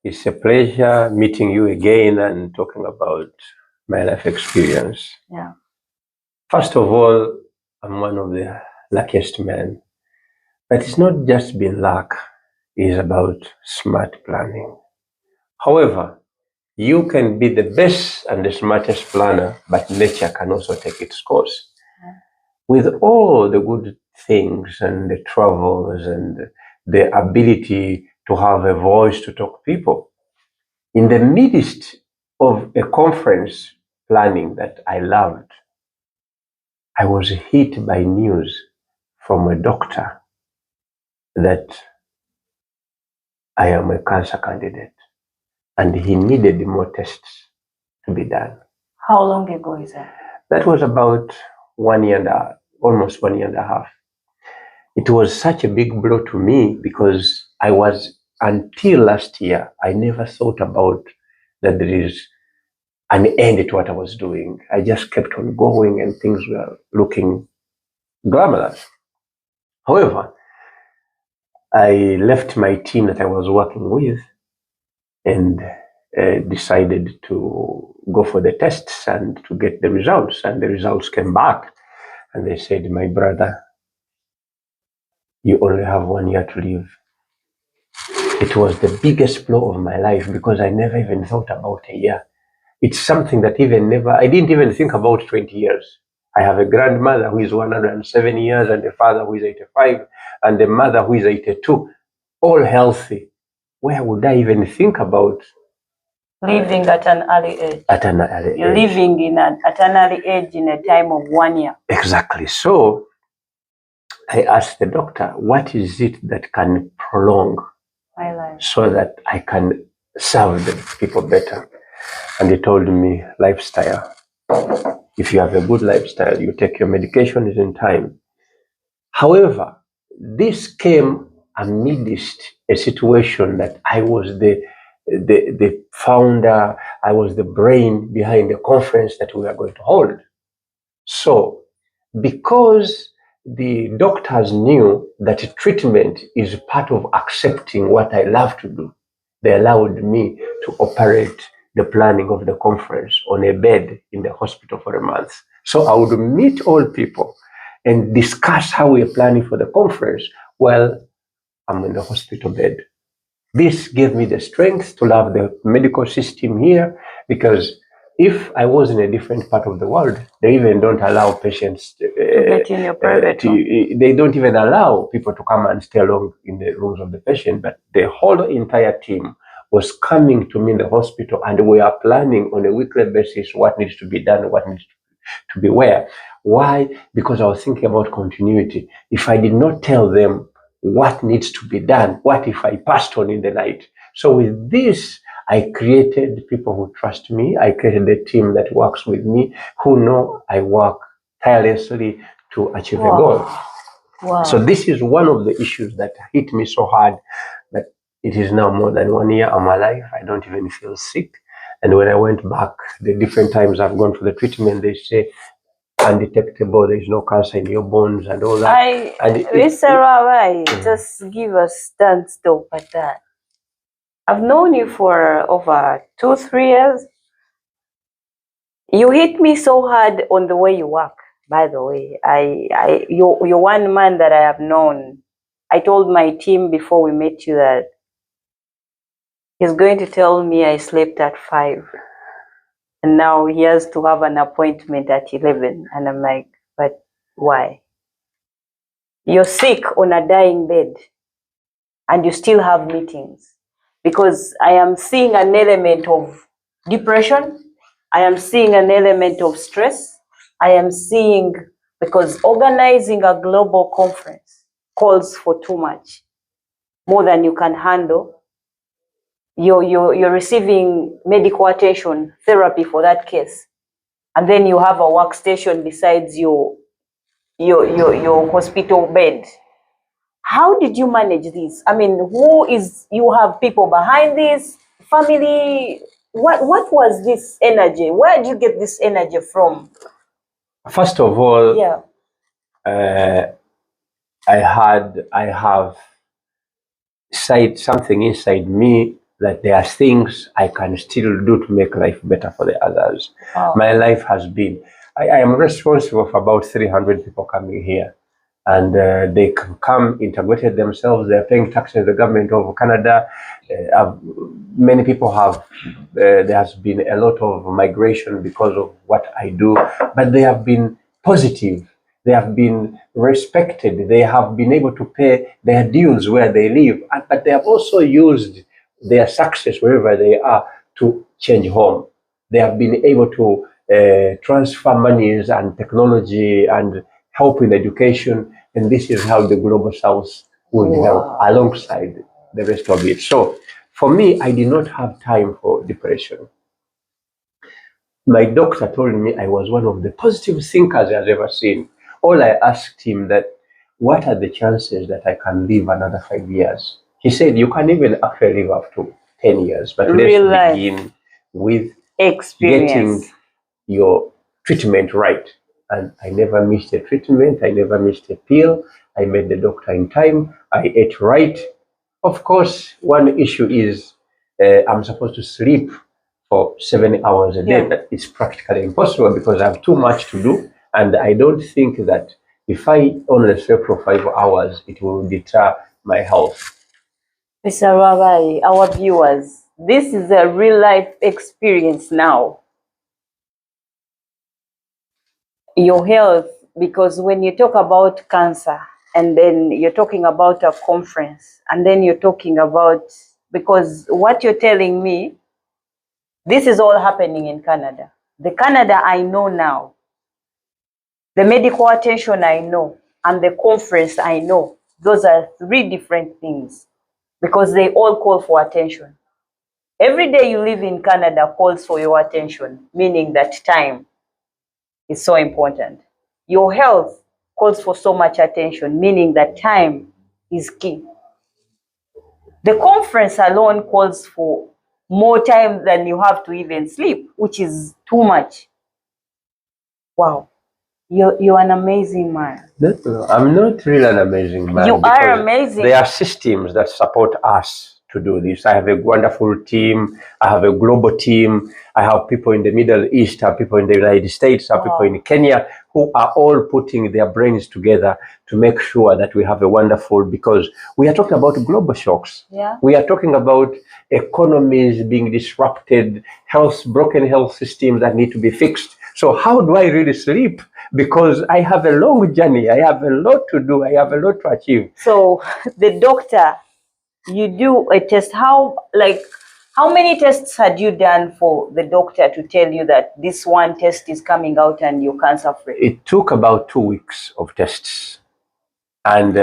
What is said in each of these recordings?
It's a pleasure meeting you again and talking about my life experience. Yeah. First of all, I'm one of the luckiest men. But it's not just been luck, it's about smart planning. However, you can be the best and the smartest planner, but nature can also take its course. With all the good things and the travels and the ability to have a voice to talk to people, in the midst of a conference planning that I loved, I was hit by news from a doctor that I am a cancer candidate and he needed more tests to be done. How long ago is that? That was about 1 year and almost 1 year and a half. It was such a big blow to me because until last year, I never thought about that there is an end to what I was doing. I just kept on going and things were looking glamorous. However, I left my team that I was working with and decided to go for the tests and to get the results. And the results came back and they said, my brother, you only have 1 year to live. It was the biggest blow of my life because I never even thought about a year. It's something that I didn't even think about 20 years. I have a grandmother who is 107 years and a father who is 85 and a mother who is 82, all healthy. Where would I even think about living at an early age? At an early You're age. living at an early age in a time of 1 year. Exactly. So I asked the doctor, what is it that can prolong my life so that I can serve the people better? And he told me, lifestyle. If you have a good lifestyle, you take your medications in time. However, this came amidst a situation that I was the founder, I was the brain behind the conference that we are going to hold. So, because the doctors knew that treatment is part of accepting what I love to do, they allowed me to operate the planning of the conference on a bed in the hospital for a month. So I would meet all people and discuss how we are planning for the conference while I'm in the hospital bed. This gave me the strength to love the medical system here, because if I was in a different part of the world, they even don't allow patients to get in your private room. They don't even allow people to come and stay long in the rooms of the patient, but the whole entire team was coming to me in the hospital and we are planning on a weekly basis what needs to be done, what needs to be where. Why? Because I was thinking about continuity. If I did not tell them what needs to be done, what if I passed on in the night? So with this, I created people who trust me. I created a team that works with me, who know I work tirelessly to achieve a goal. Wow. So this is one of the issues that hit me so hard that it is now more than 1 year I'm alive. I don't even feel sick. And when I went back, the different times I've gone for the treatment, they say, undetectable, there is no cancer in your bones and all that. Mr. Lwabai, just give us stand stop at that. I've known you for over 2-3 years. You hit me so hard on the way you work, by the way. You're one man that I have known. I told my team before we met you that he's going to tell me I slept at 5. And now he has to have an appointment at 11. And I'm like, but why? You're sick on a dying bed and you still have meetings. Because I am seeing an element of depression. I am seeing an element of stress. I am seeing, because organizing a global conference calls for too much, more than you can handle. You're receiving medical attention, therapy for that case. And then you have a workstation besides your hospital bed. How did you manage this? I mean, you have people behind this, family? What was this energy? Where did you get this energy from? First of all, yeah. I have something inside me that there are things I can still do to make life better for the others. Wow. My life has been, I am responsible for about 300 people coming here. And they can come, integrated themselves, they're paying taxes to the government of Canada. Many people have, there has been a lot of migration because of what I do, but they have been positive. They have been respected. They have been able to pay their dues where they live, but they have also used their success wherever they are to change home. They have been able to transfer monies and technology and help in education, and this is how the global south will help alongside the rest of it. So for me, I did not have time for depression. My doctor told me I was one of the positive thinkers he has ever seen. All I asked him that, what are the chances that I can live another 5 years? He said, you can even actually live up to 10 years, but Real let's life begin with experience. getting your treatment right. And I never missed a treatment. I never missed a pill. I met the doctor in time. I ate right. Of course, one issue is I'm supposed to sleep for 7 hours a day. That is practically impossible because I have too much to do. And I don't think that if I only sleep for 5 hours, it will deter my health. Mr. Lwabai, our viewers, this is a real life experience now. Your health, because when you talk about cancer and then you're talking about a conference and then you're talking about, because what you're telling me, this is all happening in Canada. The Canada I know now, the medical attention I know, and the conference I know, those are three different things because they all call for attention. Every day you live in Canada calls for your attention, meaning that time is so important. Your health calls for so much attention, meaning that time is key. The conference alone calls for more time than you have to even sleep, which is too much. Wow. You're an amazing man. No, I'm not really an amazing man. You are amazing. There are systems that support us to do this. I have a wonderful team. I have a global team. I have people in the Middle East, I have people in the United States, I have people in Kenya who are all putting their brains together to make sure that we have a wonderful, because we are talking about global shocks. Yeah. We are talking about economies being disrupted, broken health systems that need to be fixed. So how do I really sleep? Because I have a long journey. I have a lot to do. I have a lot to achieve. So the doctor, you do a test. How many tests had you done for the doctor to tell you that this one test is coming out and you're cancer free? It took about 2 weeks of tests. And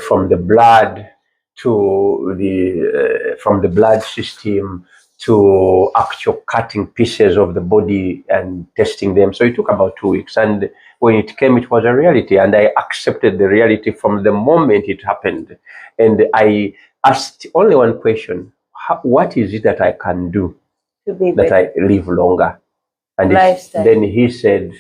from the blood to from the blood system to actual cutting pieces of the body and testing them. So it took about 2 weeks. And when it came, it was a reality. And I accepted the reality from the moment it happened. And I asked only one question: what is it that I can do that I live longer? And then he said,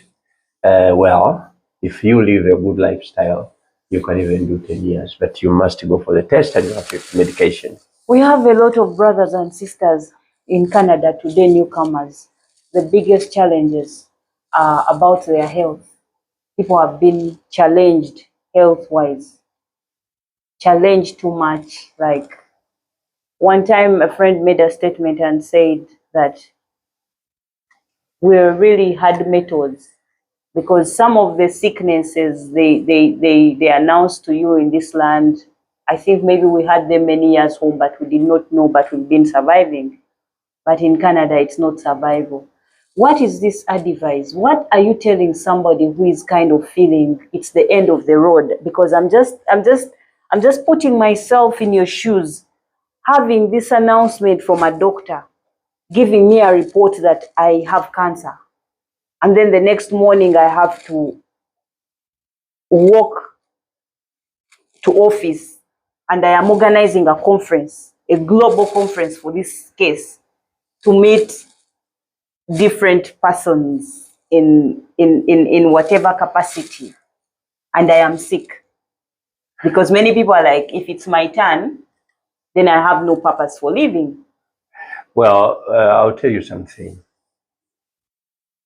well, if you live a good lifestyle, you can even do 10 years, but you must go for the test and you have medication. We have a lot of brothers and sisters in Canada today, newcomers. The biggest challenges are about their health. People have been challenged health-wise, challenged too much. Like one time a friend made a statement and said that we're really hard methods because some of the sicknesses they announce to you in this land, I think maybe we had them many years home, but we did not know, but we've been surviving. But in Canada, it's not survival. What is this advice? What are you telling somebody who is kind of feeling it's the end of the road? Because I'm just putting myself in your shoes, having this announcement from a doctor, giving me a report that I have cancer. And then the next morning I have to walk to office and I am organizing a conference, a global conference for this case, to meet different persons in whatever capacity. And I am sick. Because many people are like, if it's my turn, then I have no purpose for living. Well, I'll tell you something.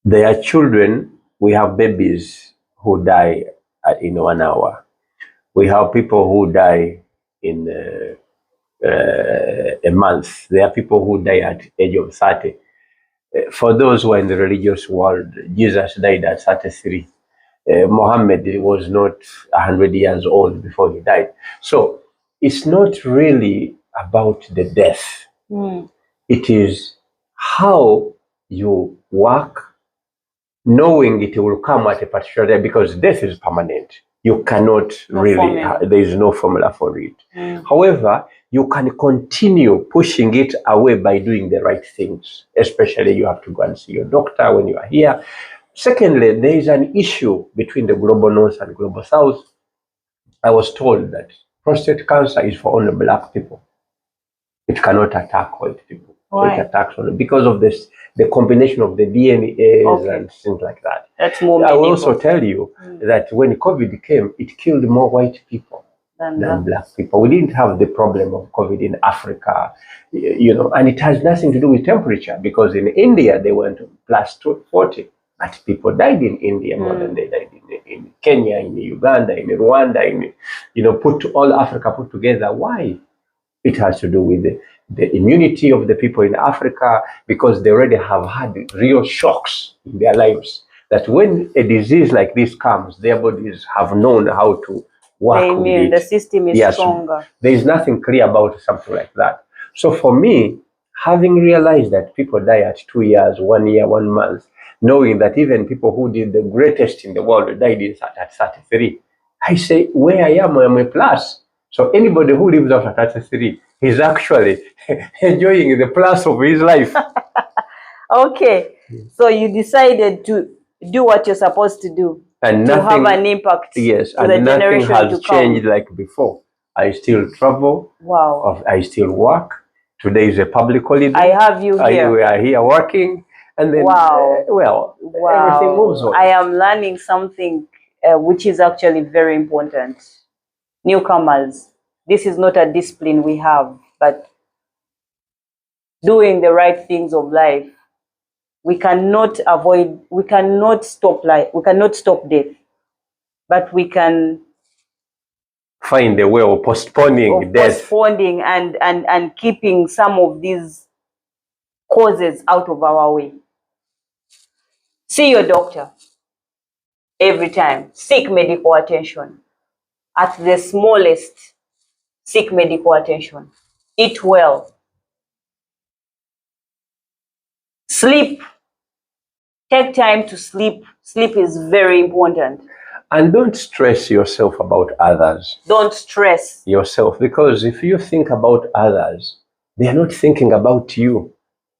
There are children, we have babies who die in 1 hour. We have people who die in a month. There are people who die at age of 30. For those who are in the religious world, Jesus died at 33. Muhammad was not 100 years old before he died. So it's not really about the death. It is how you work, knowing it will come at a particular day, because death is permanent. You cannot there is no formula for it. However, you can continue pushing it away by doing the right things. Especially you have to go and see your doctor when you are here. Secondly, there is an issue between the global north and global south. I was told that prostate cancer is for only black people. It cannot attack white people. Why? It attacks only because of this, the combination of the DNAs and things like that. That's more I will meaningful. also tell you that when COVID came, it killed more white people than black people. We didn't have the problem of COVID in Africa, and it has nothing to do with temperature, because in India they went plus 40, but people died in India more than they died in Kenya, in Uganda, in Rwanda, put all Africa put together. Why? It has to do with the immunity of the people in Africa, because they already have had real shocks in their lives, that when a disease like this comes, their bodies have known how to work with it. The system is stronger. There is nothing clear about something like that. So for me, having realized that people die at 2 years, 1 year, 1 month, knowing that even people who did the greatest in the world died at 33, I say, where I am a plus. So anybody who lives after 33 is actually enjoying the plus of his life. Okay, so you decided to do what you're supposed to do, and to have an impact. Yes, to and the nothing generation has to come. changed like before. I still travel. Wow. I still work. Today is a public holiday. I have you here. We are here working. And then, wow. Everything moves on. I am learning something which is actually very important. Newcomers, this is not a discipline we have, but doing the right things of life. We cannot stop life, we cannot stop death, but we can find a way of postponing death. Postponing and keeping some of these causes out of our way. See your doctor every time. Seek medical attention. At the smallest, seek medical attention. Eat well. Sleep. Take time to sleep. Sleep is very important. And don't stress yourself about others. Don't stress yourself, because if you think about others, they are not thinking about you.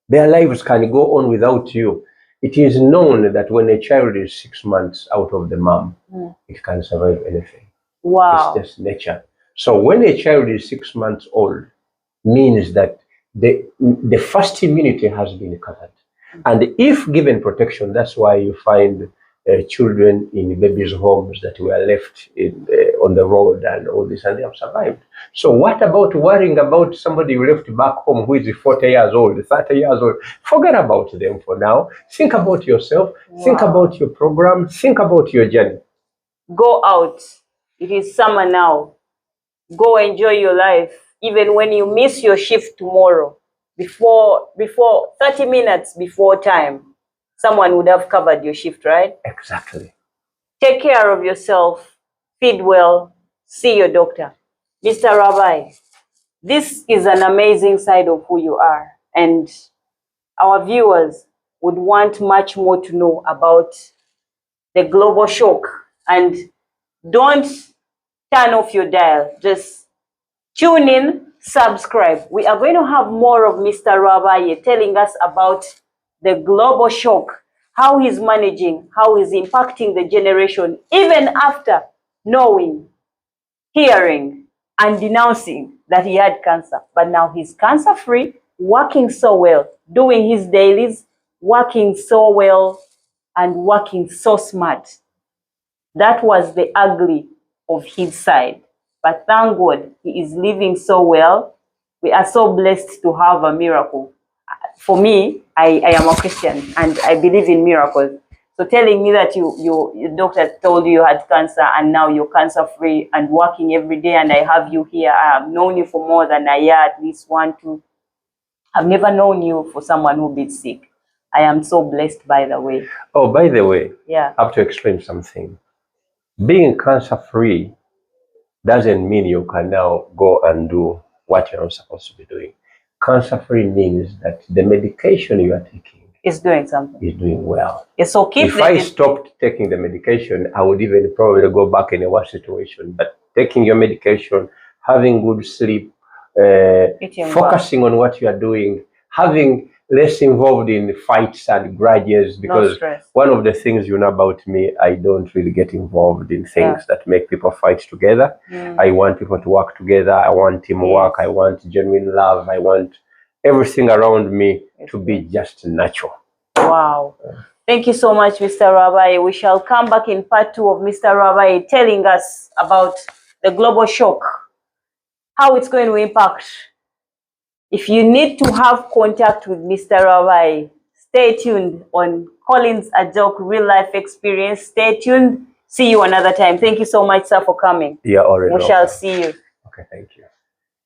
Their lives can go on without you. It is known that when a child is 6 months out of the mom, it can survive anything. Wow. It's just nature. So when a child is 6 months old, means that the first immunity has been covered. And if given protection, that's why you find children in babies' homes that were left on the road and all this, and they have survived. So what about worrying about somebody you left back home who is 40 years old, 30 years old? Forget about them for now. Think about yourself. Wow. Think about your program. Think about your journey. Go out. It is summer now. Go enjoy your life. Even when you miss your shift tomorrow, before 30 minutes before time, someone would have covered your shift, right? Exactly. Take care of yourself, feed well, see your doctor. Mr. Lwabai, this is an amazing side of who you are, and our viewers would want much more to know about the global shock. And don't turn off your dial, just tune in, subscribe. We are going to have more of Mr. Lwabai telling us about the global shock, how he's managing, how he's impacting the generation, even after knowing, hearing, and denouncing that he had cancer. But now he's cancer-free, working so well, doing his dailies, working so well, and working so smart. That was the ugly of his side. But thank God, he is living so well, We are so blessed to have a miracle. For me, I am a Christian and I believe in miracles. So telling me that your doctor told you had cancer and now you're cancer free and working every day, and I have you here. I have known you for more than a year, at least 1, 2. I've never known you for someone who been sick. I am so blessed, by the way. Oh, by the way, Yeah. I have to explain something. Being cancer free doesn't mean you can now go and do what you're not supposed to be doing. Cancer free means that the medication you are taking It's doing something. is doing well. It's so keep If I stopped taking the medication, I would even probably go back in a worse situation. But taking your medication, having good sleep, focusing on what you are doing, having less involved in fights and grudges, because one of the things you know about me, I don't really get involved in things that make people fight together. I want people to work together. I want teamwork. I want genuine love. I want everything around me to be just natural. Wow. Thank you so much, Mr. Lwabai. We shall come back in part 2 of Mr. Lwabai telling us about the global shock, how it's going to impact. If you need to have contact with Mr. Lwabai, stay tuned on Collins Ajok Real Life Experience. Stay tuned. See you another time. Thank you so much, sir, for coming. Yeah, already. We shall see you. Okay, thank you.